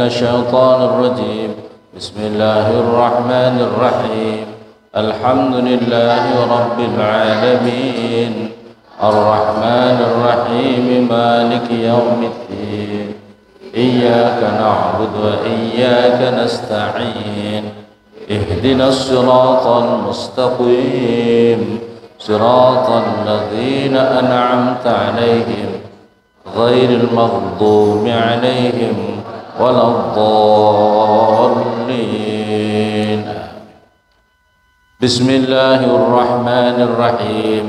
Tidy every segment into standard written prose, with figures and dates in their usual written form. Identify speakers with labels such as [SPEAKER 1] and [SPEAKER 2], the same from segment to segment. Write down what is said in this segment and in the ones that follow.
[SPEAKER 1] الشيطان الرجيم بسم الله الرحمن الرحيم الحمد لله رب العالمين الرحمن الرحيم مالك يوم الدين إياك نعبد وإياك نستعين اهدنا الصراط المستقيم صراط الذين أنعمت عليهم غير المغضوب عليهم ولا الضالين. بسم الله الرحمن الرحيم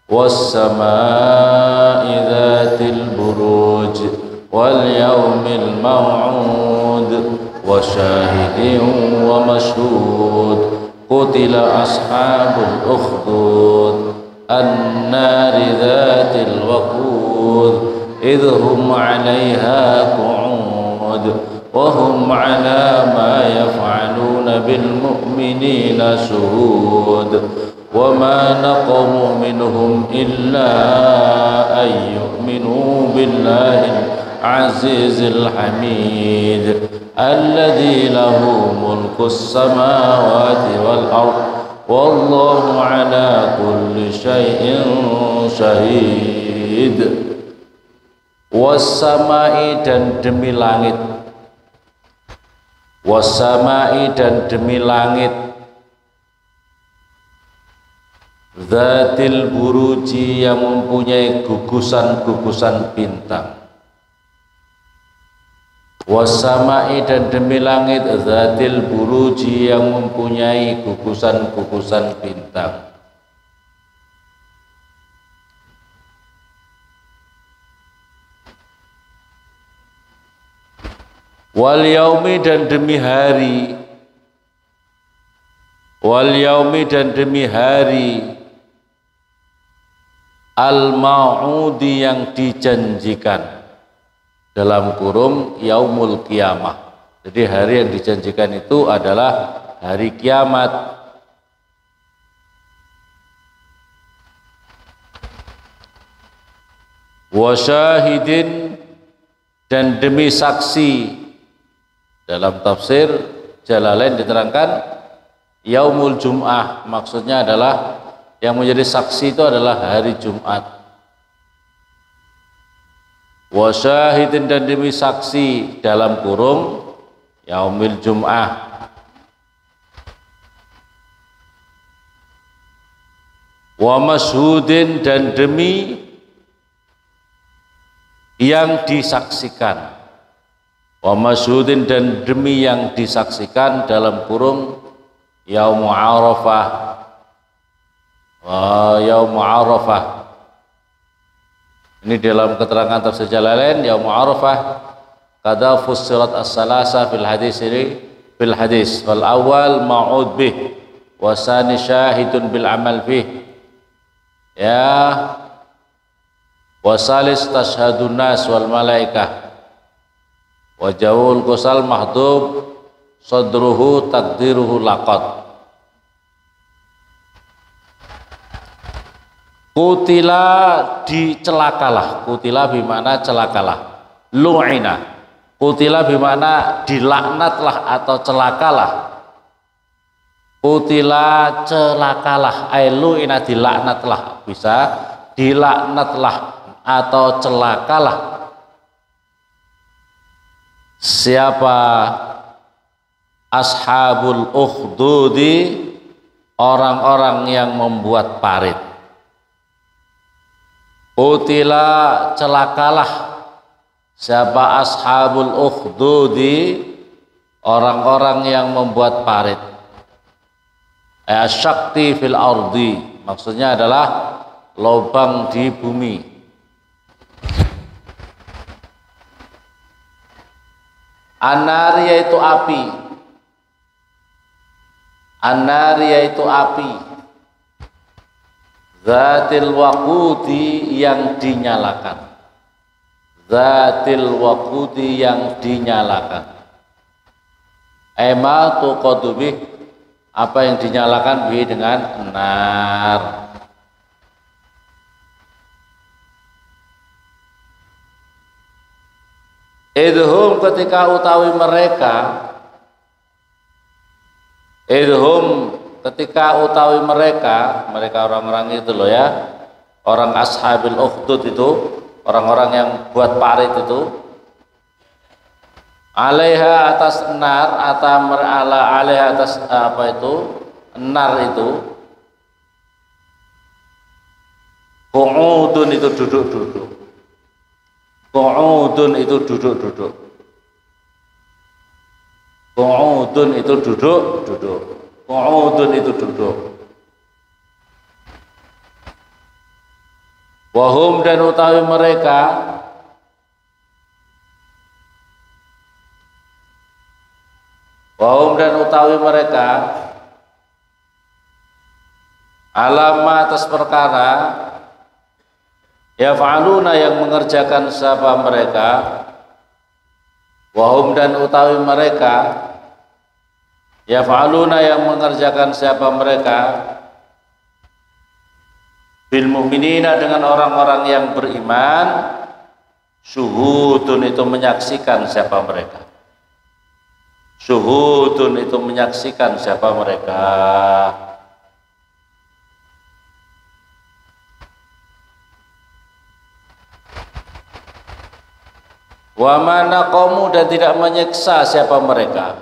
[SPEAKER 1] والسماء ذات البروج واليوم الموعود وشاهد ومشهود قتل أصحاب الأخدود النار ذات الوقود إذ هم عليها قعود وهم على ما يفعلون بالمؤمنين شهود وما نقموا منهم إلا أن يؤمنوا بالله العزيز الحميد الذي له ملك السماوات والأرض والله على كل شيء شهيد. Wassamai dan demi langit, wassamai dan demi langit, Zatil buruji yang mempunyai gugusan-gugusan bintang. Wassamai dan demi langit, Zatil buruji yang mempunyai gugusan-gugusan bintang. Wal yaumi dan demi hari, wal yaumi dan demi hari, al mau'udi yang dijanjikan, dalam kurung yaumul kiamah. Jadi hari yang dijanjikan itu adalah hari kiamat. Wa syahidin dan demi saksi. Dalam tafsir Jalalain diterangkan yaumul jum'ah, maksudnya adalah yang menjadi saksi itu adalah hari Jumat. Wa syahidin dan demi saksi, dalam kurung yaumil jum'ah. Wa masyhudin dan demi yang disaksikan. Wa masyhudin dan demi yang disaksikan, dalam kurung yaum Arafah. Yaum Arafah ini dalam keterangan tafsir Jalalain, yaum Arafah kada fussirat as-salasa fil hadis ini bil hadis wal awal ma'ud bih wa sani syahidun bil amal bih ya wa salis tashhadun nas wal malaikah wa jawul kusal mahdub sadruhu takdiruhu laqad. Kutila dicelakalah, kutila bimana celakalah, lu'ina, kutila bimana dilaknatlah atau celakalah, kutila celakalah, lu'ina dilaknatlah, bisa dilaknatlah atau celakalah siapa ashabul ukhdudi, orang-orang yang membuat parit. Utila celakalah siapa ashabul ukhdudi, orang-orang yang membuat parit. Asyakti fil ardi, maksudnya adalah lubang di bumi. Anar yaitu api, anar yaitu api, zatil waqudi yang dinyalakan, zatil waqudi yang dinyalakan. Ema tuqadu bih, apa yang dinyalakan bih dengan nar. idhum ketika utawi mereka, idhum ketika utawi mereka orang-orang itu loh ya, orang ashabil ukhdud itu, orang-orang yang buat parit itu, alaiha atas nar, alaiha atas apa itu, nar itu, qu'udun itu duduk-duduk, qu'udun itu duduk-duduk, qu'udun itu duduk-duduk, qu'udun itu duduk. Wahum dan utawi mereka, wahum dan utawi mereka, alama atas perkara, yaf'aluna yang mengerjakan siapa mereka, wahum dan utawi mereka, yaf'aluna yang mengerjakan siapa mereka, bil mu'minina dengan orang-orang yang beriman, syuhudun itu menyaksikan siapa mereka, syuhudun itu menyaksikan siapa mereka. Wa mana qamu dan tidak menyiksa siapa mereka,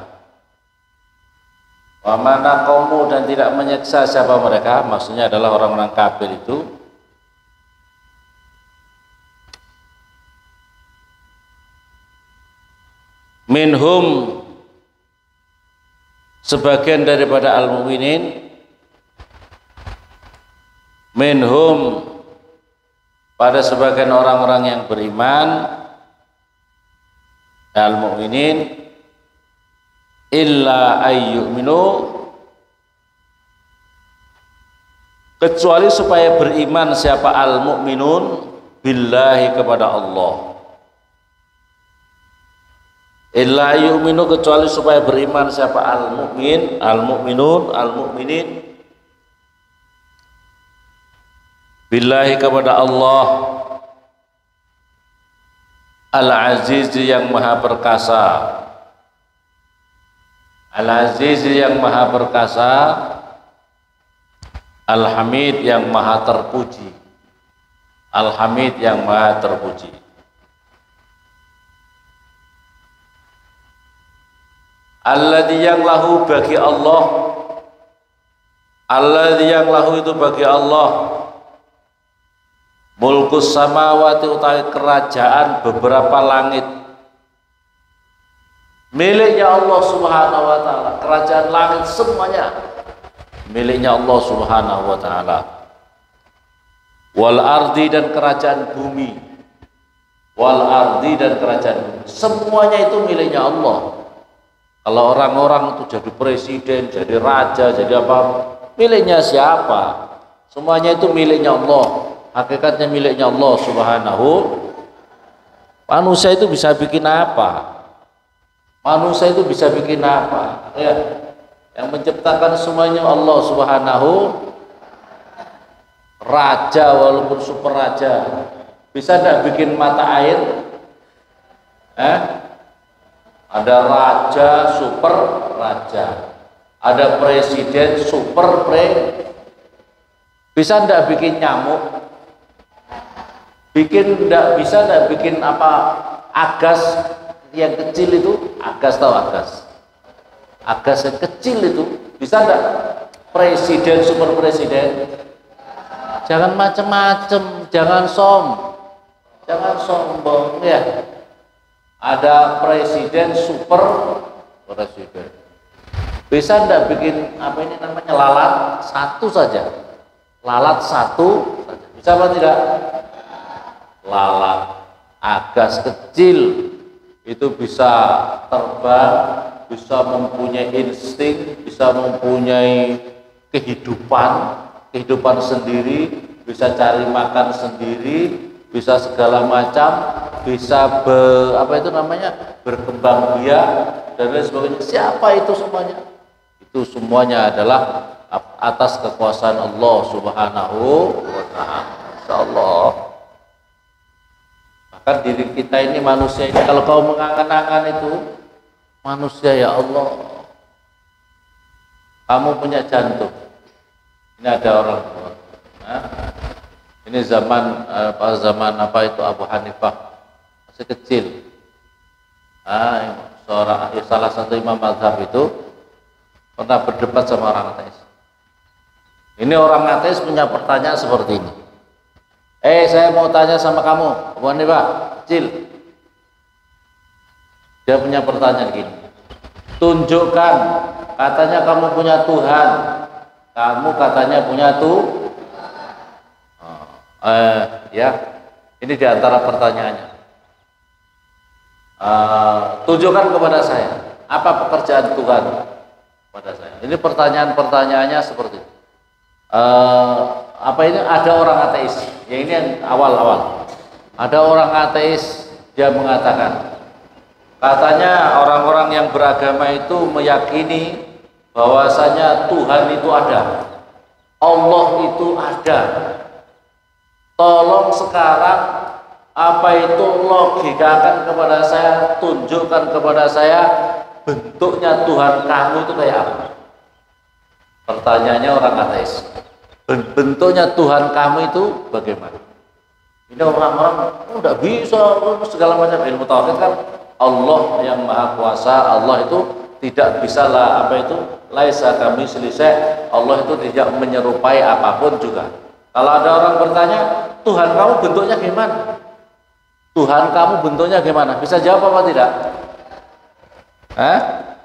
[SPEAKER 1] wa mana qamu dan tidak menyiksa siapa mereka, maksudnya adalah orang-orang kafir itu, minhum sebagian daripada al-mu'minin, minhum pada sebagian orang-orang yang beriman, al-mu'minin, illa ayyuminu, kecuali supaya beriman siapa al-mu'minun billahi kepada Allah, illa ayyuminu kecuali supaya beriman siapa al-mu'min, al-mu'minun, al-mu'minin billahi kepada Allah, al-aziz yang maha perkasa, al-aziz yang maha perkasa, al-hamid yang maha terpuji, al-hamid yang maha terpuji. Alladzi yang lahu bagi Allah, alladzi yang lahu itu bagi Allah, mulkus samawati utawi kerajaan beberapa langit, miliknya Allah subhanahu wa ta'ala, kerajaan langit semuanya miliknya Allah subhanahu wa ta'ala, wal ardi dan kerajaan bumi, wal ardi dan kerajaan bumi semuanya itu miliknya Allah. Kalau orang-orang itu jadi presiden, jadi raja, jadi apa, miliknya siapa? Semuanya itu miliknya Allah, hakikatnya miliknya Allah subhanahu. Manusia itu bisa bikin apa? Manusia itu bisa bikin apa? Ya, yang menciptakan semuanya Allah subhanahu. Raja walaupun super raja bisa tidak bikin mata air? Ada raja, super raja, ada presiden, super bisa tidak bikin nyamuk? Bisa tidak bikin apa, agas yang kecil itu, agas tahu agas? Agas yang kecil itu bisa tidak? Presiden, super presiden, jangan macem-macem, jangan sombong ya. Ada presiden, super presiden, bisa tidak bikin apa ini namanya, lalat satu saja, lalat satu saja, bisa apa tidak? Lalat agas kecil itu bisa terbang, bisa mempunyai insting, bisa mempunyai kehidupan sendiri, bisa cari makan sendiri, bisa segala macam, bisa berkembang biak dan lain sebagainya. Siapa itu semuanya? Itu semuanya adalah atas kekuasaan Allah subhanahu wa ta'ala. Insyaallah. Bahkan diri kita ini manusia ini, kalau kau mengangan-angan itu manusia, ya Allah, kamu punya jantung. Ini ada orang tua. Ini zaman apa itu Abu Hanifah masih kecil. Salah satu imam mazhab itu pernah berdebat sama orang ateis. Ini orang ateis punya pertanyaan seperti ini. Saya mau tanya sama kamu, Abu Hanifah, kecil. Dia punya pertanyaan gini. Tunjukkan, katanya kamu punya Tuhan. Kamu katanya punya ya, ini diantara pertanyaannya. Tunjukkan kepada saya, apa pekerjaan Tuhan kepada saya. Ini pertanyaan-pertanyaannya seperti itu. Apa ini? Ada orang ateis. Ya ini yang awal-awal. Ada orang ateis, dia mengatakan, katanya orang-orang yang beragama itu meyakini bahwasanya Tuhan itu ada, Allah itu ada. Tolong sekarang apa itu logikakan kepada saya, tunjukkan kepada saya bentuknya Tuhan kamu itu kayak apa. Pertanyaannya orang ateis, bentuknya Tuhan kamu itu bagaimana? Ini orang-orang udah bisa segala macam ilmu tauhid kan. Allah yang maha kuasa, Allah itu tidak bisa lah apa itu laisa kamitslihi syai'. Allah itu tidak menyerupai apapun juga. Kalau ada orang bertanya, Tuhan kamu bentuknya gimana? Tuhan kamu bentuknya gimana? Bisa jawab apa tidak?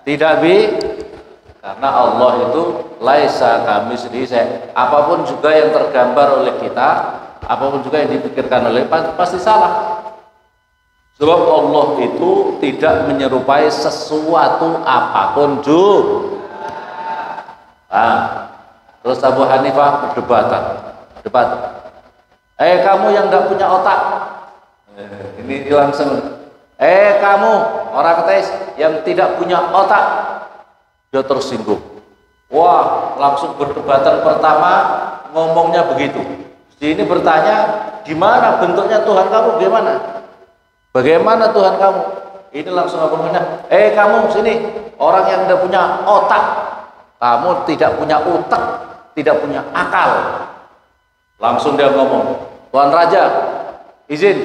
[SPEAKER 1] Tidak karena Allah itu laisa kamitslihi syai'. Apapun juga yang tergambar oleh kita, apapun juga yang dipikirkan oleh pasti salah. Sebab Allah itu tidak menyerupai sesuatu apapun juga. Terus Abu Hanifah debat. Kamu yang tidak punya otak. Ini langsung. Kamu orang ateis yang tidak punya otak. Dia tersinggung. Wah, langsung perdebatan pertama ngomongnya begitu. Ini bertanya, gimana bentuknya Tuhan kamu? Gimana? Bagaimana Tuhan kamu? Ini langsung aku bilang, kamu sini, orang yang tidak punya otak, kamu tidak punya otak, tidak punya akal. Langsung dia ngomong, Tuan Raja, izin,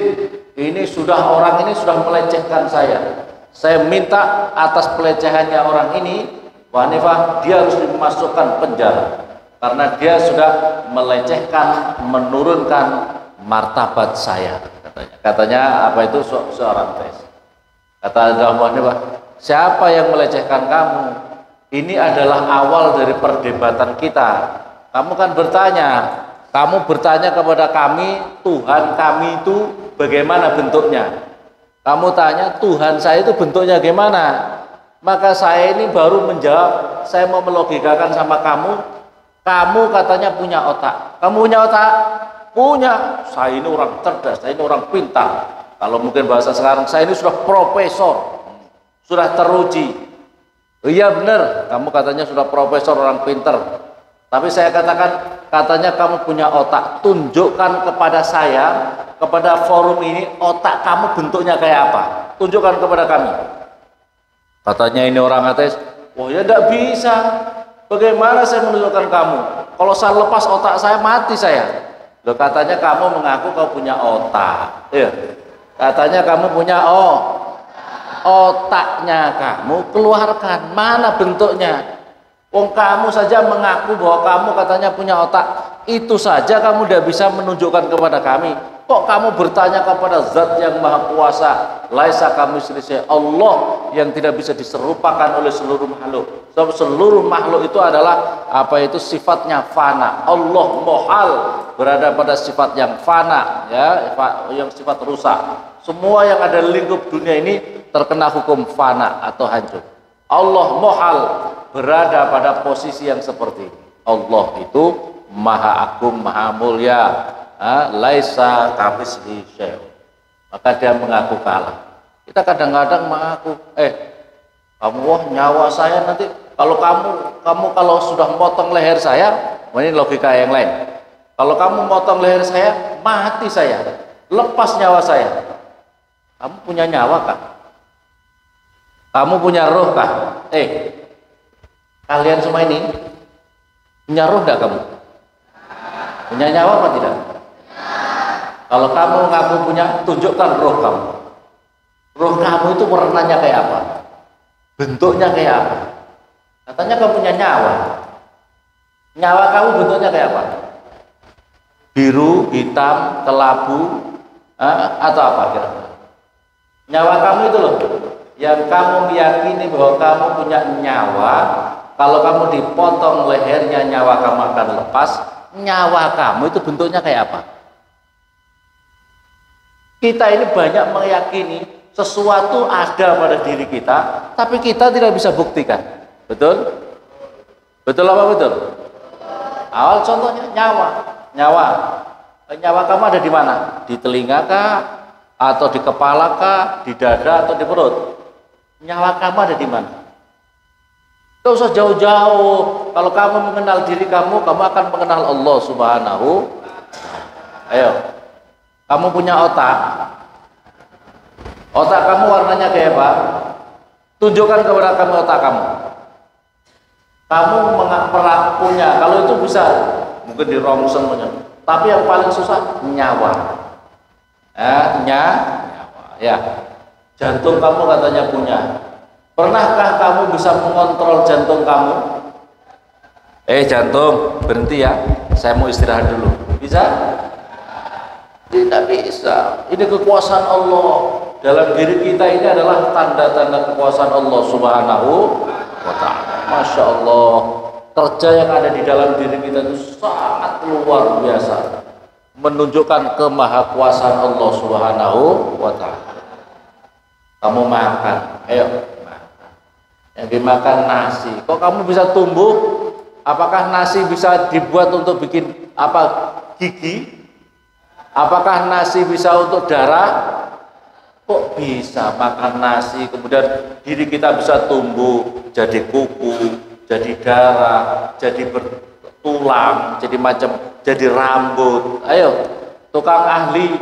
[SPEAKER 1] orang ini sudah melecehkan saya. Saya minta atas pelecehannya orang ini, Pak Hanifah, dia harus dimasukkan penjara karena dia sudah melecehkan, menurunkan martabat saya. Katanya apa itu seorang tes. Kata Abu Hanifah, siapa yang melecehkan kamu? Ini adalah awal dari perdebatan kita. Kamu kan kamu bertanya kepada kami, Tuhan kami itu bagaimana bentuknya? Kamu tanya Tuhan saya itu bentuknya gimana? Maka saya ini baru menjawab, saya mau melogikakan sama kamu. Kamu katanya punya otak. Kamu punya otak? Punya. Saya ini orang cerdas, saya ini orang pintar. Kalau mungkin bahasa sekarang, saya ini sudah profesor, sudah teruji. Iya benar, kamu katanya sudah profesor, orang pintar. Tapi saya katakan, katanya kamu punya otak. Tunjukkan kepada saya, kepada forum ini, otak kamu bentuknya kayak apa? Tunjukkan kepada kami. Katanya ini orang ateis, wah ya tidak bisa. Bagaimana saya menunjukkan kamu? Kalau saya lepas otak saya, mati saya. Loh, katanya kamu mengaku kau punya otak. Ya. Katanya kamu punya otaknya kamu keluarkan. Mana bentuknya? Wong kamu saja mengaku bahwa kamu katanya punya otak. Itu saja kamu tidak bisa menunjukkan kepada kami. Kok kamu bertanya kepada Zat yang Maha Kuasa, laisa kamitslihi syai', Allah yang tidak bisa diserupakan oleh seluruh makhluk. Sebab seluruh makhluk itu adalah apa itu sifatnya fana. Allah mohal berada pada sifat yang fana, ya, yang sifat rusak. Semua yang ada di lingkup dunia ini terkena hukum fana atau hancur. Allah mohal berada pada posisi yang seperti ini. Allah itu Maha Agung, Maha Mulia. Laisa kamitslihi syai'. Maka dia mengaku kalah. Kita kadang-kadang mengaku, kamu wah nyawa saya nanti kalau kamu kalau sudah motong leher saya, ini logika yang lain. Kalau kamu motong leher saya, mati saya, lepas nyawa saya. Kamu punya nyawa kah? Kamu punya roh kah? Kalian semua ini punya roh enggak kamu? Punya nyawa apa tidak? Kalau kamu ngaku punya, tunjukkan roh kamu. Roh kamu itu warnanya kayak apa? Bentuknya kayak apa? Katanya kamu punya nyawa. Nyawa kamu bentuknya kayak apa? Biru, hitam, kelabu, atau apa kira-kira? Nyawa kamu itu loh, yang kamu meyakini bahwa kamu punya nyawa. Kalau kamu dipotong lehernya, nyawa kamu akan lepas. Nyawa kamu itu bentuknya kayak apa? Kita ini banyak meyakini sesuatu ada pada diri kita, tapi kita tidak bisa buktikan. Betul? Betul apa betul? Awal contohnya nyawa kamu ada di mana? Di telinga kah? Atau di kepala kah? Di dada atau di perut? Nyawa kamu ada di mana? Tidak usah jauh-jauh. Kalau kamu mengenal diri kamu akan mengenal Allah Subhanahu. Ayo, kamu punya otak. Otak kamu warnanya kayak apa? Tunjukkan kepada kami otak kamu. Kamu punya, kalau itu bisa mungkin dirongseng punya. Tapi yang paling susah nyawa. Nyawa. Ya. Jantung kamu katanya punya. Pernahkah kamu bisa mengontrol jantung kamu? Jantung, berhenti ya. Saya mau istirahat dulu. Bisa? Tidak bisa. Ini kekuasaan Allah. Dalam diri kita ini adalah tanda-tanda kekuasaan Allah Subhanahu wa ta'ala. Masya Allah, kerja yang ada di dalam diri kita itu sangat luar biasa, menunjukkan kemahakuasaan Allah Subhanahu wa ta'ala. Kamu makan, ayo makan. Yang dimakan nasi. Kok kamu bisa tumbuh? Apakah nasi bisa dibuat untuk bikin gigi? Apakah nasi bisa untuk darah? Kok bisa makan nasi kemudian diri kita bisa tumbuh jadi kuku, jadi darah, jadi bertulang, jadi rambut. Ayo, tukang ahli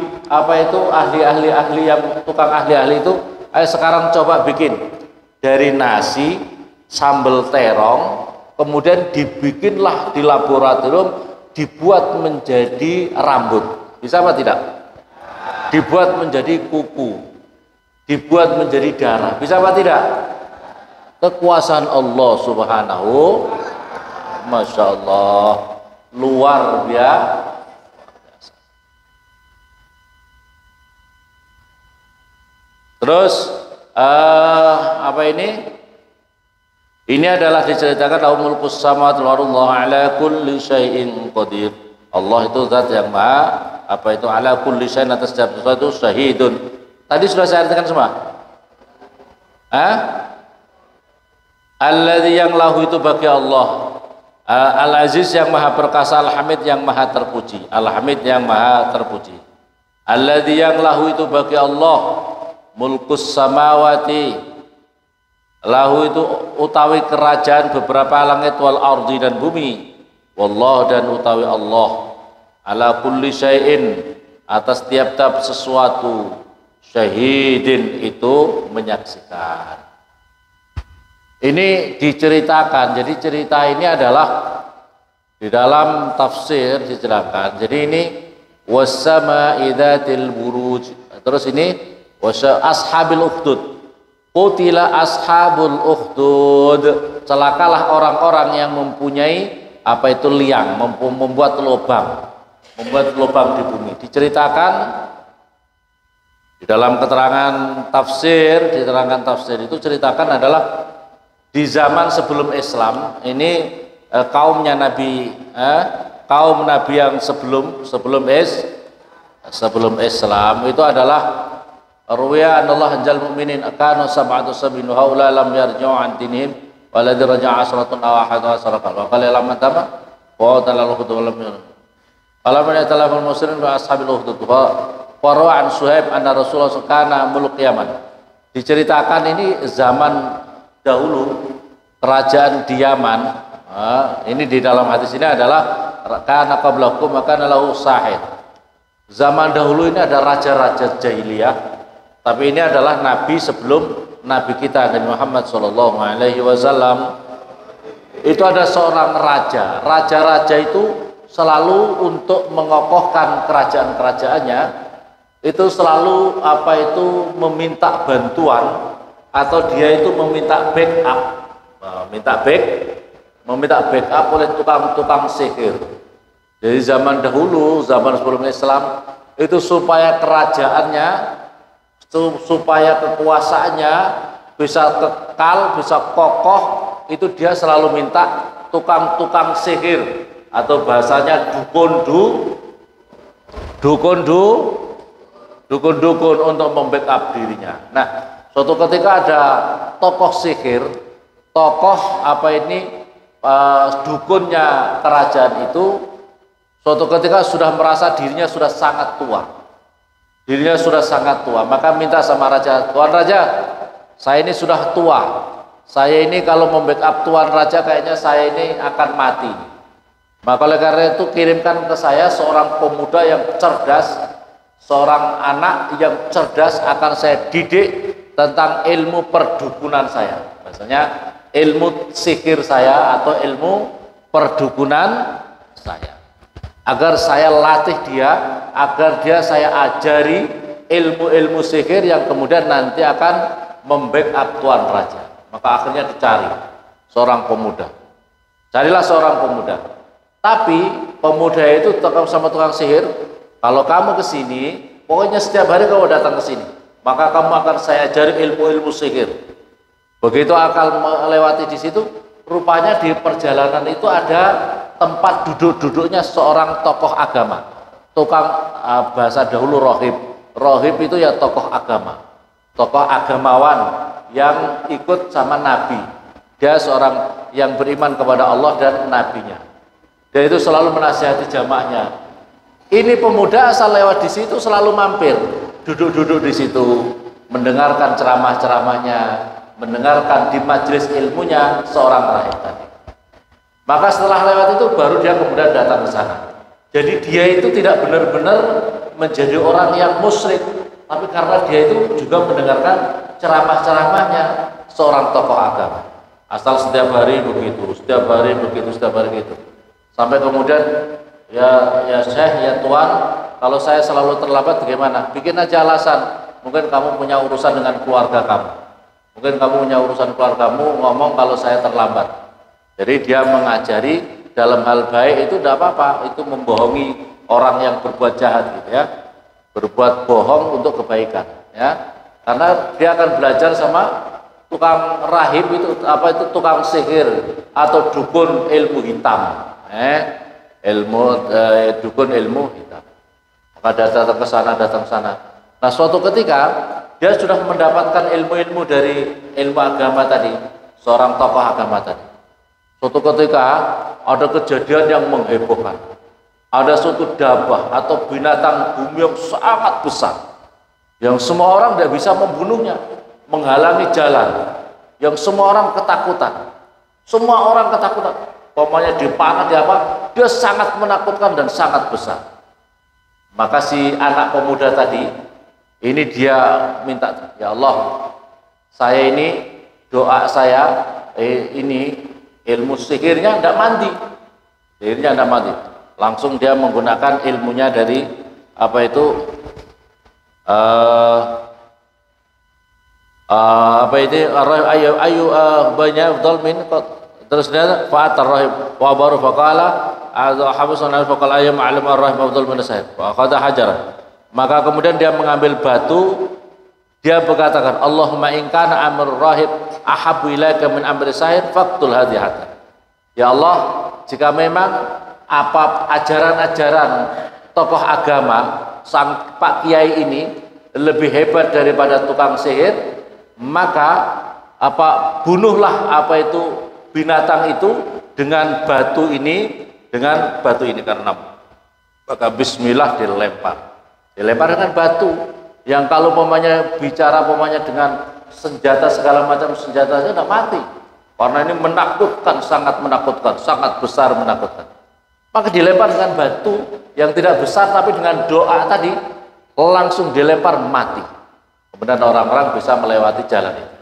[SPEAKER 1] tukang ahli itu, ayo sekarang coba bikin dari nasi sambal terong, kemudian dibikinlah di laboratorium, dibuat menjadi rambut. Bisa apa tidak? Dibuat menjadi kuku, dibuat menjadi darah. Bisa apa tidak? Kekuasaan Allah Subhanahu, Masya Allah, luar biasa. Terus apa ini? Ini adalah diceritakan mulkus samawati wal ardi ala kulli syai'in qadir. Allah itu zat yang maha ala kulli syai'in, atas setiap sesuatu syahidun. Tadi sudah saya artikan semua. Alladzi yang lahu itu bagi Allah. Al-Aziz yang maha perkasa, Al-Hamid yang maha terpuji. Al-Hamid yang maha terpuji. Alladzi yang lahu itu bagi Allah mulkus samawati, lahu itu utawi kerajaan beberapa langit wal ardi dan bumi. Wallah dan utawi Allah ala kulli syai'in, atas tiap-tiap sesuatu, syahidin itu menyaksikan. Ini diceritakan. Jadi cerita ini adalah di dalam tafsir dijelaskan. Jadi ini wassama'i dzatil buruj. Terus ini ashabil ukhdud. Qutila ashabul ukhdud. Celakalah orang-orang yang mempunyai liang, membuat lubang di bumi. Diceritakan di dalam keterangan tafsir, itu ceritakan adalah di zaman sebelum Islam. Ini kaum nabi yang sebelum Islam itu adalah ruwiya anallah anjal mu'minin akanu sab'atu sab'in haula lam yarji'u an dinihim waladzi raja'a asratun aw ahadu asraqal wa qala lam tama wa ta'ala khudhu lam alamana talafal muslimin wa ashabil ukhdud wa rawa an Suhaib anna Rasulullah kana muluk Yaman. Diceritakan ini zaman dahulu kerajaan di Yaman. Ini di dalam hadis ini adalah kana qablakum maka lahu sahid. Zaman dahulu ini ada raja-raja jahiliyah Tapi ini adalah nabi sebelum nabi kita Nabi Muhammad sallallahu alaihi wasallam. Itu ada seorang raja. Raja-raja itu selalu untuk mengokohkan kerajaan-kerajaannya itu selalu meminta bantuan atau dia itu meminta backup, meminta backup oleh tukang-tukang sihir. Jadi zaman dahulu, zaman sebelum Islam itu supaya kerajaannya, supaya kekuasaannya bisa kekal, bisa kokoh, itu dia selalu minta tukang-tukang sihir atau bahasanya dukun untuk membackup dirinya. Nah, suatu ketika ada tokoh sihir, dukunnya kerajaan itu, suatu ketika sudah merasa dirinya sudah sangat tua, maka minta sama raja, Tuan Raja, saya ini sudah tua, saya ini kalau membackup Tuan Raja kayaknya saya ini akan mati. Maka oleh karena itu kirimkan ke saya seorang pemuda yang cerdas, seorang anak yang cerdas, akan saya didik tentang ilmu perdukunan saya. Maksudnya ilmu sihir saya atau ilmu perdukunan saya. Agar saya latih dia, agar dia saya ajari ilmu-ilmu sihir yang kemudian nanti akan membackup Tuan Raja. Maka akhirnya dicari seorang pemuda. Carilah seorang pemuda. Tapi pemuda itu sama tukang sihir, kalau kamu ke sini, pokoknya setiap hari kamu datang ke sini, maka kamu akan saya ajari ilmu-ilmu sihir. Begitu akan melewati di situ, rupanya di perjalanan itu ada tempat duduk-duduknya seorang tokoh agama. Bahasa dahulu rohib. Rohib itu ya tokoh agama, tokoh agamawan yang ikut sama Nabi. Dia seorang yang beriman kepada Allah dan Nabinya. Dia itu selalu menasihati jamaahnya. Ini pemuda asal lewat di situ selalu mampir, duduk-duduk di situ, mendengarkan ceramah-ceramahnya, mendengarkan di majelis ilmunya seorang rahib tadi. Maka setelah lewat itu baru dia kemudian datang ke sana. Jadi dia itu tidak benar-benar menjadi orang yang musyrik, tapi karena dia itu juga mendengarkan ceramah-ceramahnya seorang tokoh agama. Asal setiap hari begitu, setiap hari begitu, setiap hari begitu. Sampai kemudian ya Syekh, ya Tuan, kalau saya selalu terlambat bagaimana? Bikin aja alasan. Mungkin kamu punya urusan dengan keluarga kamu. Mungkin kamu punya urusan keluargamu, ngomong kalau saya terlambat. Jadi dia mengajari dalam hal baik itu tidak apa-apa, itu membohongi orang yang berbuat jahat gitu ya. Berbuat bohong untuk kebaikan ya. Karena dia akan belajar sama tukang rahib itu tukang sihir atau dukun ilmu hitam. Dukun ilmu hitam. Maka datang ke sana, datang sana. Nah, suatu ketika dia sudah mendapatkan ilmu-ilmu dari ilmu agama tadi, seorang tokoh agama tadi. Suatu ketika ada kejadian yang menghebohkan. Ada suatu dabah atau binatang bumi yang sangat besar, yang semua orang tidak bisa membunuhnya, menghalangi jalan, yang semua orang ketakutan. Semua orang ketakutan. Pokoknya dipanah dia sangat menakutkan dan sangat besar. Maka si anak pemuda tadi ini dia minta, ya Allah, saya ini doa saya ini ilmu sihirnya tidak mati, sihirnya tidak mati. Langsung dia menggunakan ilmunya dari banyak dolmin. Terus dia fa'atar rahim wa baru faqala habisun faqala ayyam alim ar-rahim afdal min as-sahib wa qada hajar. Maka kemudian dia mengambil batu, dia berkatakan, Allahumma in kana amrul rahib ahabbu ilaika min amri sahib faqtul hadhihi. Ya Allah, jika memang apa ajaran-ajaran tokoh agama sang Pak Kiai ini lebih hebat daripada tukang sihir, maka bunuhlah binatang itu dengan batu ini karena maka bismillah dilempar dengan batu yang kalau bicara dengan senjata segala macam senjatanya tidak mati, karena ini menakutkan, sangat menakutkan, sangat besar menakutkan. Maka dilempar dengan batu yang tidak besar, tapi dengan doa tadi langsung dilempar mati. Kemudian orang-orang bisa melewati jalan itu.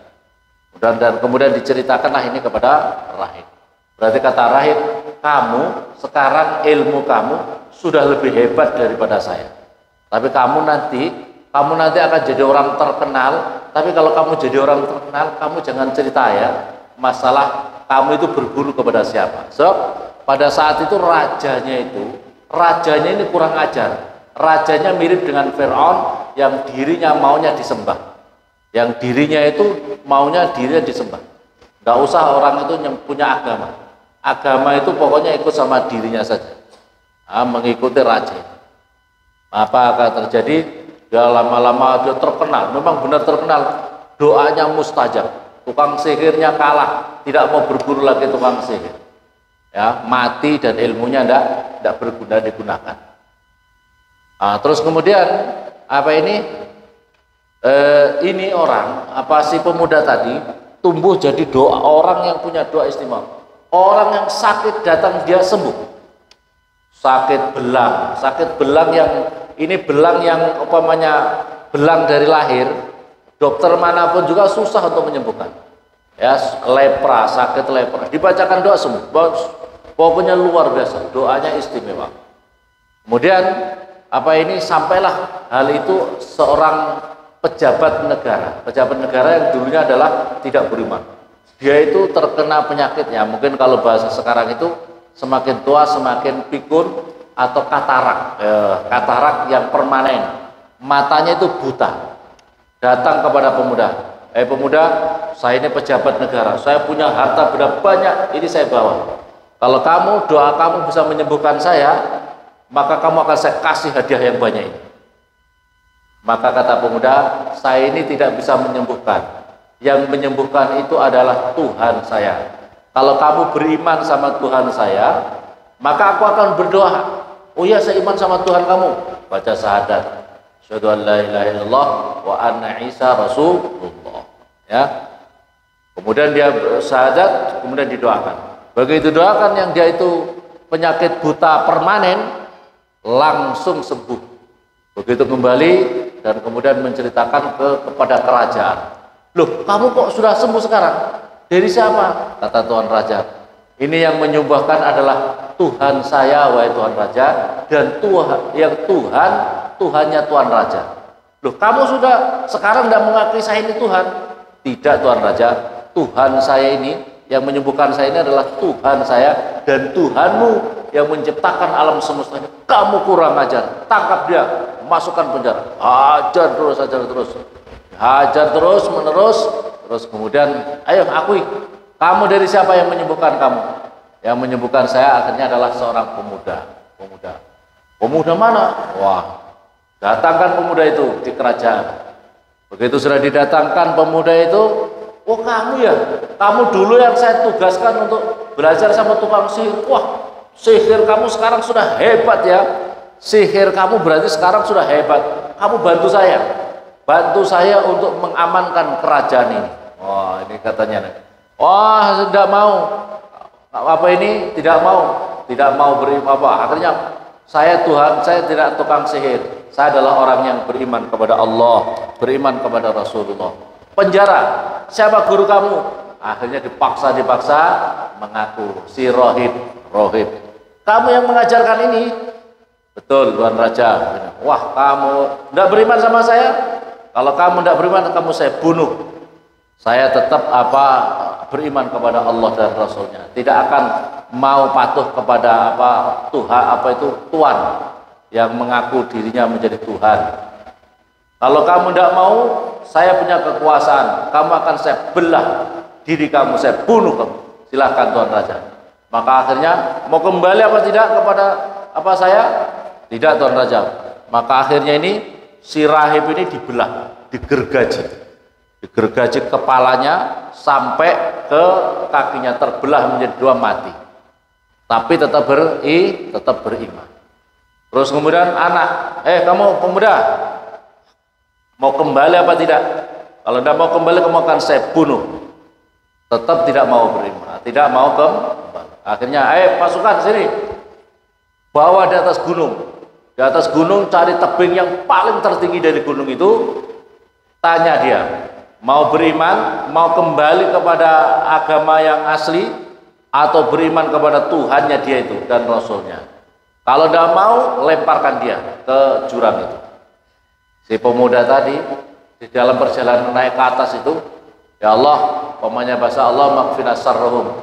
[SPEAKER 1] Dan kemudian diceritakanlah ini kepada rahib. Berarti kata rahib, kamu sekarang ilmu kamu sudah lebih hebat daripada saya. Tapi kamu nanti akan jadi orang terkenal. Tapi kalau kamu jadi orang terkenal, kamu jangan cerita ya masalah kamu itu berguru kepada siapa. So, pada saat itu rajanya ini kurang ajar. Rajanya mirip dengan Fir'aun yang dirinya maunya disembah. Yang dirinya itu maunya dirinya disembah. Nggak usah orang itu yang punya agama. Agama itu pokoknya ikut sama dirinya saja. Mengikuti raja. Apa akan terjadi? Dia lama-lama dia terkenal, memang benar terkenal. Doanya mustajab. Tukang sihirnya kalah, tidak mau berguru lagi tukang sihir. Ya, mati dan ilmunya tidak berguna digunakan. Terus kemudian apa ini? Ini orang, si pemuda tadi tumbuh jadi orang yang punya doa istimewa. Orang yang sakit datang dia sembuh. Sakit belang yang ini belang yang umpamanya belang dari lahir, dokter manapun juga susah untuk menyembuhkan. Ya, sakit lepra, dibacakan doa sembuh. Pokoknya luar biasa, doanya istimewa. Kemudian sampailah hal itu seorang pejabat negara yang dulunya adalah tidak beriman. Dia itu terkena penyakitnya, mungkin kalau bahasa sekarang itu semakin tua semakin pikun atau katarak yang permanen, matanya itu buta. Datang kepada pemuda, pemuda, saya ini pejabat negara, saya punya harta benda banyak, ini saya bawa. Kalau doa kamu bisa menyembuhkan saya, maka kamu akan saya kasih hadiah yang banyak ini. Maka kata pemuda, saya ini tidak bisa menyembuhkan. Yang menyembuhkan itu adalah Tuhan saya. Kalau kamu beriman sama Tuhan saya, maka aku akan berdoa. Oh ya, saya iman sama Tuhan kamu. Baca syahadat. Asyhadu an la ilaha illallah wa anna Isa Rasulullah. Ya. Kemudian dia syahadat, kemudian didoakan. Begitu doakan yang dia itu penyakit buta permanen, langsung sembuh. Begitu kembali dan kemudian menceritakan kepada kerajaan. Loh, kamu kok sudah sembuh sekarang? Dari siapa? Kata Tuan Raja. Ini yang menyembahkan adalah Tuhan saya, wahai Tuan Raja, dan Tuhannya Tuan Raja. Loh, kamu sudah sekarang tidak mengakui saya ini Tuhan? Tidak, Tuan Raja. Tuhan saya ini yang menyembuhkan saya ini adalah Tuhan saya dan Tuhanmu yang menciptakan alam semesta ini. Kamu kurang ajar, tangkap dia, masukkan penjara, hajar terus menerus, terus kemudian ayo akui, kamu dari siapa yang menyembuhkan kamu? Yang menyembuhkan saya akhirnya adalah seorang pemuda mana? Wah, datangkan pemuda itu di kerajaan. Begitu sudah didatangkan pemuda itu, oh kamu ya, kamu dulu yang saya tugaskan untuk belajar sama tukang sihir. Wah, sihir kamu sekarang sudah hebat ya. Sihir kamu berarti sekarang sudah hebat. Kamu bantu saya untuk mengamankan kerajaan ini. Wah, ini katanya. Wah, tidak mau. Tidak mau beriman apa. Akhirnya saya Tuhan, saya tidak tukang sihir. Saya adalah orang yang beriman kepada Allah, beriman kepada Rasulullah. Penjara. Siapa guru kamu? Akhirnya dipaksa mengaku si rohib. Kamu yang mengajarkan ini? Betul, Tuan Raja. Wah, kamu tidak beriman sama saya? Kalau kamu tidak beriman, kamu saya bunuh. Saya tetap beriman kepada Allah dan Rasulnya. Tidak akan mau patuh kepada Tuhan yang mengaku dirinya menjadi Tuhan. Kalau kamu tidak mau, saya punya kekuasaan. Kamu akan saya belah diri kamu, saya bunuh kamu. Silahkan Tuan Raja. Maka akhirnya mau kembali apa tidak kepada saya? Tidak, Tuan Raja. Maka akhirnya ini si rahib ini dibelah, digergaji kepalanya sampai ke kakinya, terbelah menjadi dua, mati. Tapi tetap beriman. Terus kemudian anak, kamu pemuda, mau kembali apa tidak? Kalau tidak mau kembali, kamu akan saya bunuh. Tetap tidak mau beriman, tidak mau kembali. Akhirnya, pasukan sini, bawa di atas gunung. Di atas gunung cari tebing yang paling tertinggi dari gunung itu, tanya dia, mau beriman, mau kembali kepada agama yang asli, atau beriman kepada Tuhannya dia itu dan Rasulnya. Kalau tidak mau, lemparkan dia ke jurang itu. Si pemuda tadi di dalam perjalanan naik ke atas itu, ya Allah, pokoknya bahasa Allah, makfina sarrohum,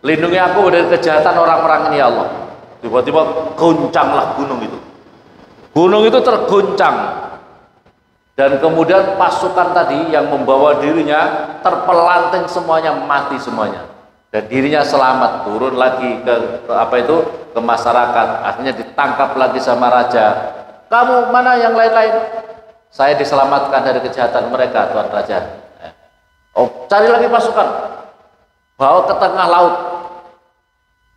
[SPEAKER 1] lindungi aku dari kejahatan orang-orang ini ya Allah. Tiba-tiba goncanglah gunung itu. Gunung itu tergoncang. Dan kemudian pasukan tadi yang membawa dirinya terpelanting semuanya, mati semuanya. Dan dirinya selamat, turun lagi ke masyarakat. Akhirnya ditangkap lagi sama raja. Kamu mana yang lain-lain? Saya diselamatkan dari kejahatan mereka, Tuan Raja. Oh, cari lagi pasukan. Bawa ke tengah laut.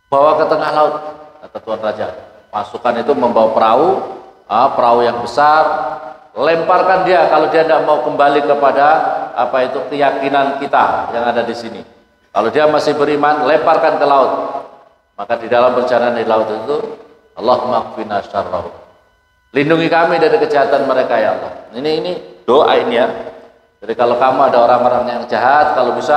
[SPEAKER 1] Bawa ke tengah laut, kata Tuan Raja. Pasukan itu membawa perahu yang besar. Lemparkan dia kalau dia tidak mau kembali kepada keyakinan kita yang ada di sini. Kalau dia masih beriman, lemparkan ke laut. Maka di dalam perjalanan di laut itu, Allahumma qfina syarrahum, lindungi kami dari kejahatan mereka ya Allah. Ini doa ini ya. Jadi kalau kamu ada orang-orang yang jahat, kalau bisa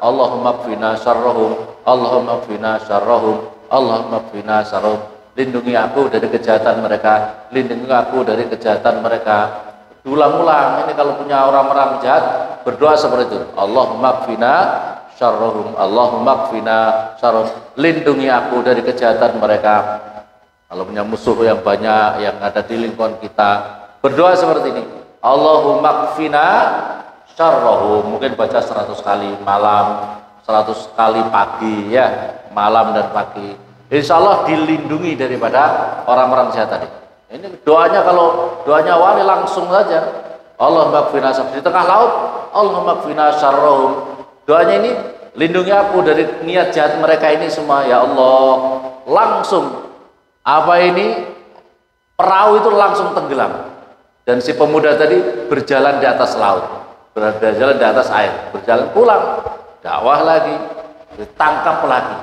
[SPEAKER 1] Allahumma qfina syarrahum, Allahumma qfina syarrahum, Allahumma qfina syarrahum, lindungi aku dari kejahatan mereka, lindungi aku dari kejahatan mereka. Ulang-ulang ini kalau punya orang-orang jahat, berdoa seperti itu. Allahumma qfina syarrahum, Allahumma qfina syarrahum, lindungi aku dari kejahatan mereka. Kalau punya musuh yang banyak yang ada di lingkungan kita, berdoa seperti ini. Allahumma qfina syarrahum, mungkin baca 100 kali malam, 100 kali pagi ya, malam dan pagi. Insya Allah dilindungi daripada orang-orang jahat tadi. Ini doanya, kalau doanya wali langsung saja. Allahumma qfina syarrahum, di tengah laut, Allahumma qfina syarrahum. Doanya ini, lindungi aku dari niat jahat mereka ini semua ya Allah. Langsung perahu itu langsung tenggelam. Dan si pemuda tadi berjalan di atas laut, berjalan di atas air, berjalan pulang, dakwah lagi, ditangkap lagi.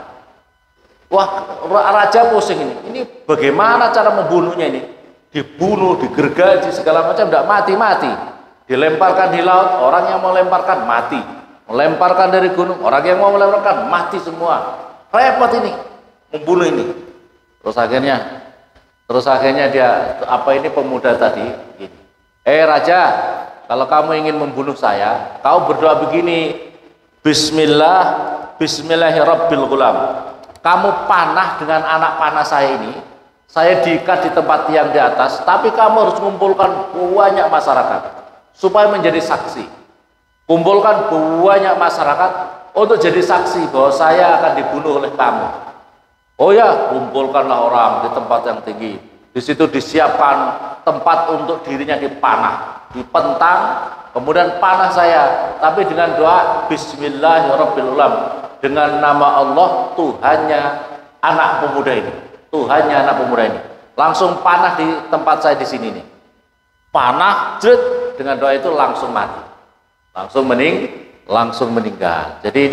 [SPEAKER 1] Wah, raja pusing ini bagaimana cara membunuhnya ini? Dibunuh, digergaji segala macam, tidak mati-mati. Dilemparkan di laut, orang yang mau lemparkan mati. Melemparkan dari gunung, orang yang mau melemparkan mati semua. Repot ini membunuh ini. Terus akhirnya dia pemuda tadi gini. Raja, kalau kamu ingin membunuh saya, kau berdoa begini, Bismillahirrabbilghulam. Kamu panah dengan anak panah saya ini, saya diikat di tempat tiang di atas, tapi kamu harus mengumpulkan banyak masyarakat supaya menjadi saksi. Kumpulkan banyak masyarakat untuk jadi saksi bahwa saya akan dibunuh oleh kamu. Oh ya, kumpulkanlah orang di tempat yang tinggi. Di situ disiapkan tempat untuk dirinya dipanah, dipentang, kemudian panah saya, tapi dengan doa Bismillahirrabbilghulam, dengan nama Allah Tuhannya anak pemuda ini, Tuhannya anak pemuda ini. Langsung panah di tempat saya di sini nih. Panah, jret, dengan doa itu langsung mati, langsung meninggal. Jadi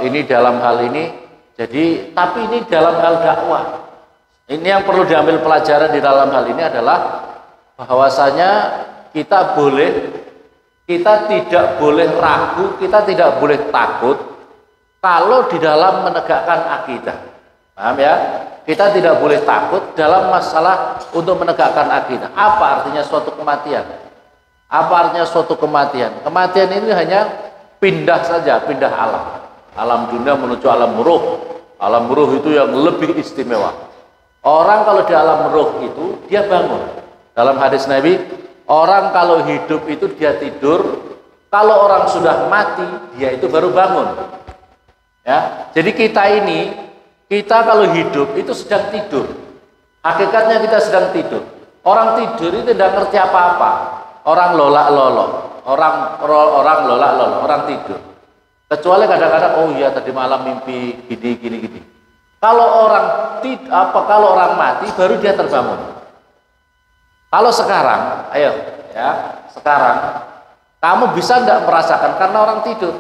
[SPEAKER 1] ini dalam hal ini. Jadi, tapi ini dalam hal dakwah. Ini yang perlu diambil pelajaran di dalam hal ini adalah bahwasanya kita tidak boleh ragu, kita tidak boleh takut kalau di dalam menegakkan akidah. Paham ya? Kita tidak boleh takut dalam masalah untuk menegakkan akidah. Apa artinya suatu kematian? Apa artinya suatu kematian? Kematian ini hanya pindah saja, pindah alam. Alam dunia menuju alam ruh. Alam ruh itu yang lebih istimewa. Orang kalau di alam ruh itu dia bangun. Dalam hadis Nabi, orang kalau hidup itu dia tidur, kalau orang sudah mati dia itu baru bangun. Ya, jadi kita kalau hidup itu sedang tidur. Hakikatnya kita sedang tidur. Orang tidur itu tidak ngerti apa-apa. Orang lolak-lolok, orang lolak-lolok, orang tidur. Kecuali kadang-kadang, oh iya tadi malam mimpi gini. Kalau orang mati baru dia terbangun. Kalau sekarang, sekarang kamu bisa tidak merasakan karena orang tidur.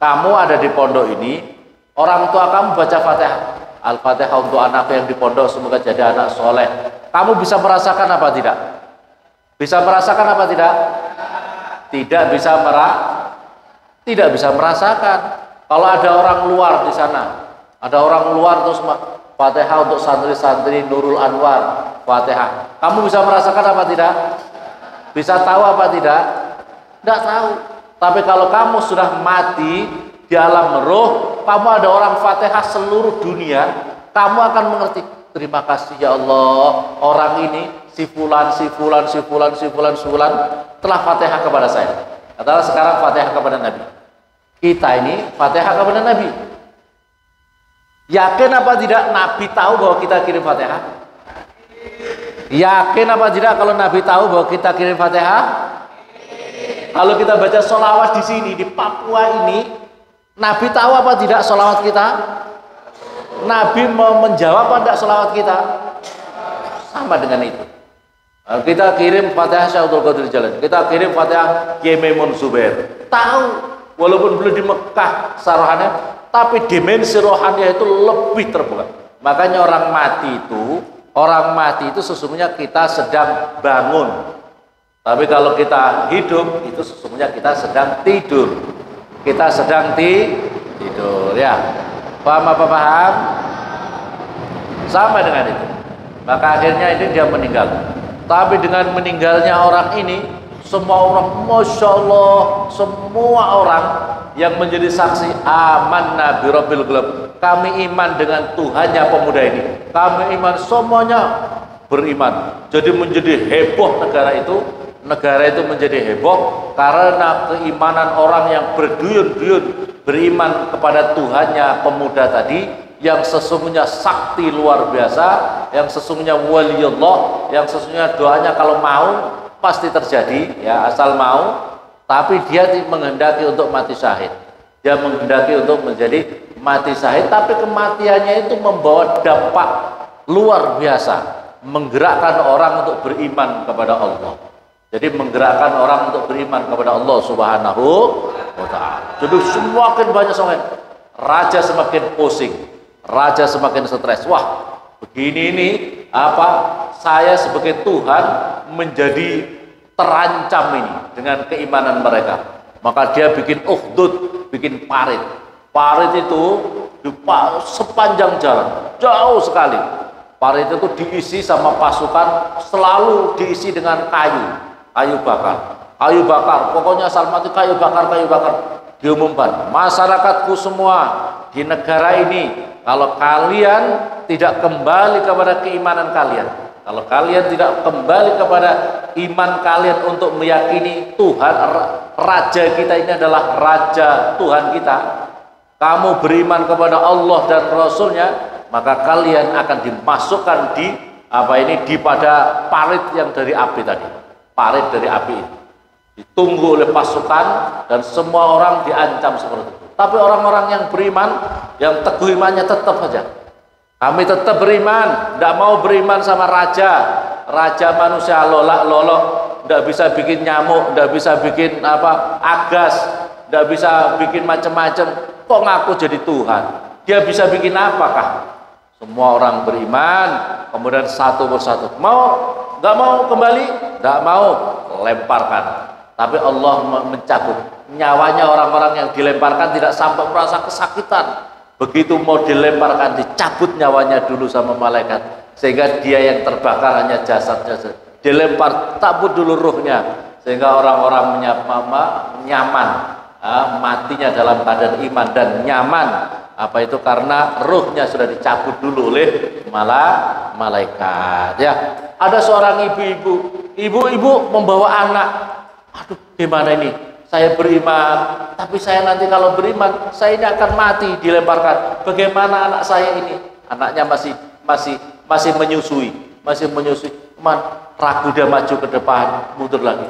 [SPEAKER 1] Kamu ada di pondok ini, orang tua kamu baca Fatihah, Al-Fatihah untuk anak yang di pondok semoga jadi anak soleh. Kamu bisa merasakan apa tidak? Bisa merasakan apa tidak? tidak bisa merasakan. Kalau ada orang luar di sana, ada orang luar terus Fatihah untuk santri-santri Nurul Anwar, Fatihah. Kamu bisa merasakan apa tidak? Bisa tahu apa tidak? Tidak tahu. Tapi kalau kamu sudah mati di alam roh, kamu ada orang Fatihah seluruh dunia, kamu akan mengerti. Terima kasih ya Allah, orang ini si fulan telah Fatihah kepada saya. Katakanlah sekarang Fatihah kepada Nabi. Kita ini Fatihah kepada Nabi. Yakin apa tidak Nabi tahu bahwa kita kirim Fatihah? Yakin apa tidak kalau Nabi tahu bahwa kita kirim Fatihah? Kalau kita baca sholawat di sini di Papua ini, Nabi tahu apa tidak sholawat kita? Nabi mau menjawab apa tidak sholawat kita? Sama dengan itu. Kita kirim Fatihah Syekh Abdul Qadir Jailani, kita kirim Fatihah Kiai Maimun Zubair. Tahu, walaupun belum di Mekah sarohannya, tapi dimensi rohaniah itu lebih terbuka. Makanya orang mati itu sesungguhnya kita sedang bangun. Tapi kalau kita hidup itu sesungguhnya kita sedang tidur. Kita sedang tidur ya. Paham apa paham? Sama dengan itu. Maka akhirnya ini dia meninggal. Tapi dengan meninggalnya orang ini, semua orang, Masya Allah, semua orang yang menjadi saksi amanna bi rabbil ghalab, kami iman dengan Tuhannya pemuda ini, kami iman, semuanya beriman. Jadi menjadi heboh negara itu menjadi heboh karena keimanan orang yang berduyun-duyun beriman kepada Tuhannya pemuda tadi, yang sesungguhnya sakti luar biasa, yang sesungguhnya waliullah, yang sesungguhnya doanya kalau mau pasti terjadi ya, asal mau. Tapi dia menghendaki untuk mati syahid, dia menghendaki untuk menjadi mati syahid, tapi kematiannya itu membawa dampak luar biasa, menggerakkan orang untuk beriman kepada Allah. Jadi menggerakkan orang untuk beriman kepada Allah Subhanahu wa ta'ala. Jadi semakin banyak raja semakin pusing, raja semakin stres. Wah, begini ini apa? Saya sebagai Tuhan menjadi terancam ini dengan keimanan mereka. Maka dia bikin ukhdud, bikin parit. Parit itu sepanjang jalan, jauh sekali. Parit itu diisi sama pasukan, selalu diisi dengan kayu bakar. Pokoknya asal mati kayu bakar. Diumumkan, masyarakat semua di negara ini, kalau kalian tidak kembali kepada keimanan kalian, kalau kalian tidak kembali kepada iman kalian untuk meyakini Tuhan, Raja kita ini adalah Raja Tuhan kita, kamu beriman kepada Allah dan Rasulnya, maka kalian akan dimasukkan di pada parit yang dari api tadi. Parit dari api itu ditunggu oleh pasukan dan semua orang diancam seperti itu. Tapi orang-orang yang beriman, yang teguh imannya tetap saja, kami tetap beriman, tidak mau beriman sama raja manusia lolak-lolok, tidak bisa bikin nyamuk, tidak bisa bikin agas, tidak bisa bikin macam-macam. Kok ngaku jadi Tuhan? Dia bisa bikin apakah? Semua orang beriman, kemudian satu persatu nggak mau kembali, nggak mau, lemparkan. Tapi Allah mencabut nyawanya orang-orang yang dilemparkan, tidak sampai merasa kesakitan. Begitu mau dilemparkan, dicabut nyawanya dulu sama malaikat, sehingga dia yang terbakar hanya jasadnya. Dilempar, cabut dulu ruhnya, sehingga orang-orang nyaman, matinya dalam keadaan iman dan nyaman. Apa itu? Karena ruhnya sudah dicabut dulu oleh malaikat. Ya, ada seorang ibu-ibu membawa anak. Aduh, gimana ini? Saya beriman, tapi saya nanti kalau beriman, saya ini akan mati, dilemparkan. Bagaimana anak saya ini? Anaknya masih menyusui. Ragu, dia maju ke depan, mundur lagi.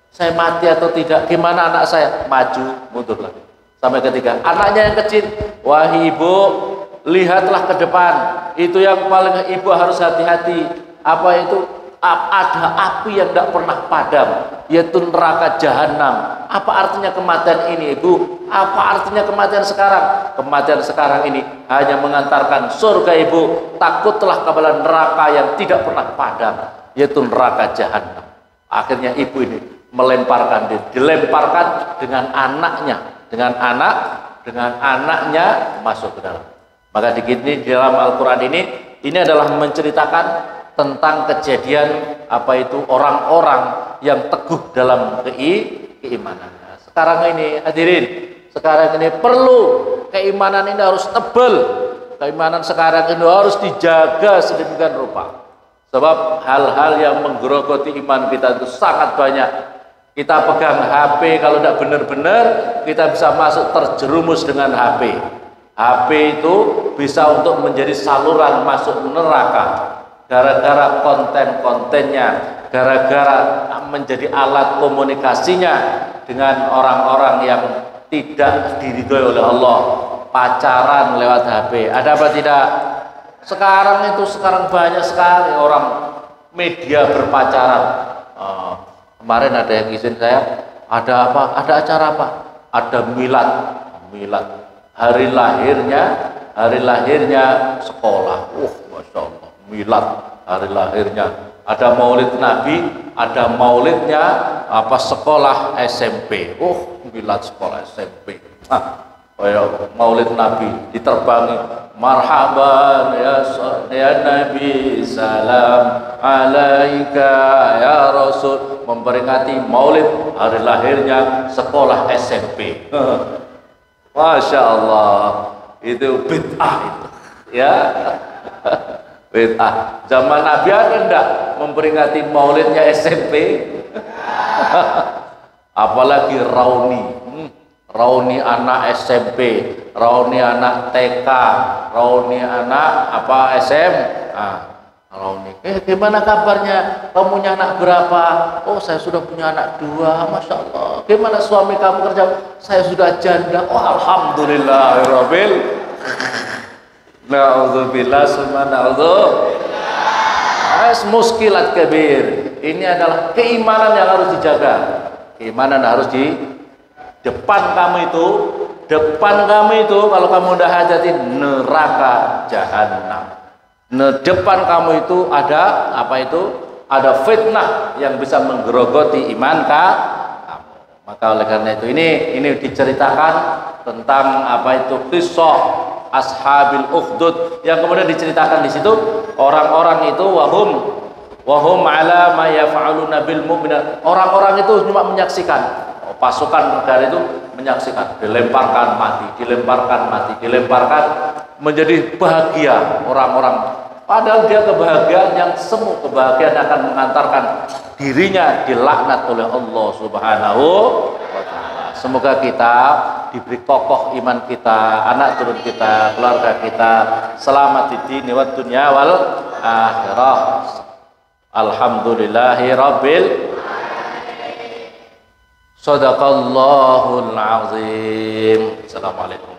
[SPEAKER 1] Saya mati atau tidak? Gimana anak saya? Maju, mundur lagi. Sampai ketiga, anaknya yang kecil, wahai ibu, lihatlah ke depan. Itu yang paling ibu harus hati-hati. Apa itu? Ada api yang tidak pernah padam, yaitu neraka jahanam. Apa artinya kematian ini, ibu? Apa artinya kematian sekarang? Kematian sekarang ini hanya mengantarkan surga, ibu. Takutlah kepada neraka yang tidak pernah padam, yaitu neraka jahanam. Akhirnya ibu ini melemparkan diri, dilemparkan dengan anaknya masuk ke dalam. Maka di dalam Al-Quran ini adalah menceritakan tentang kejadian apa itu orang-orang yang teguh dalam keimanan. Sekarang ini hadirin, sekarang ini perlu keimanan ini harus tebal. Keimanan sekarang ini harus dijaga sedemikian rupa. Sebab hal-hal yang menggerogoti iman kita itu sangat banyak. Kita pegang HP, kalau tidak benar-benar kita bisa masuk terjerumus dengan HP. HP itu bisa untuk menjadi saluran masuk neraka. Gara-gara konten-kontennya, gara-gara menjadi alat komunikasinya dengan orang-orang yang tidak diridhoi oleh Allah. Pacaran lewat HP, ada apa tidak? Sekarang banyak sekali orang media berpacaran. Kemarin ada yang izin saya, ada apa? Ada acara apa? Ada milad. Hari lahirnya sekolah. Masya Allah, milad hari lahirnya. Ada maulid Nabi, ada maulidnya apa sekolah SMP. Milad sekolah SMP. Maulid Nabi diterbangi, marhaban ya Nabi, salam alaika ya Rasul, memperingati maulid hari lahirnya sekolah SMP. Masya Allah, itu bid'ah itu, ya. Bid'ah. Zaman Nabi ada enggak memperingati maulidnya SMP? Apalagi rauni anak SMP, rauni anak TK, rauni anak rauni. Gimana kabarnya? Kamu punya anak berapa? Saya sudah punya anak 2. Masya Allah. Gimana suami kamu kerja? Saya sudah janda. Alhamdulillahirabbil. Na'udzubillah summa na'udzubillah. Muskilat kabir. Ini adalah keimanan yang harus dijaga. Keimanan harus di depan kamu itu kalau kamu udah hajati neraka jahanam. Depan kamu itu ada ada fitnah yang bisa menggerogoti iman kamu. Maka oleh karena itu ini diceritakan tentang kisah ashabil ukhdud yang kemudian diceritakan di situ orang-orang itu wahum ala ma yaf'aluna bil mu'minin. Orang-orang itu cuma menyaksikan. Pasukan negara itu menyaksikan, dilemparkan mati, menjadi bahagia orang-orang. Padahal dia kebahagiaan yang semu, kebahagiaan akan mengantarkan dirinya dilaknat oleh Allah Subhanahu wa Ta'ala. Semoga kita diberi kokoh iman kita, anak turun kita, keluarga kita selamat di dini wa dunya wal akhirah. Alhamdulillahi rabbil Sadaqallahul azim. Assalamualaikum.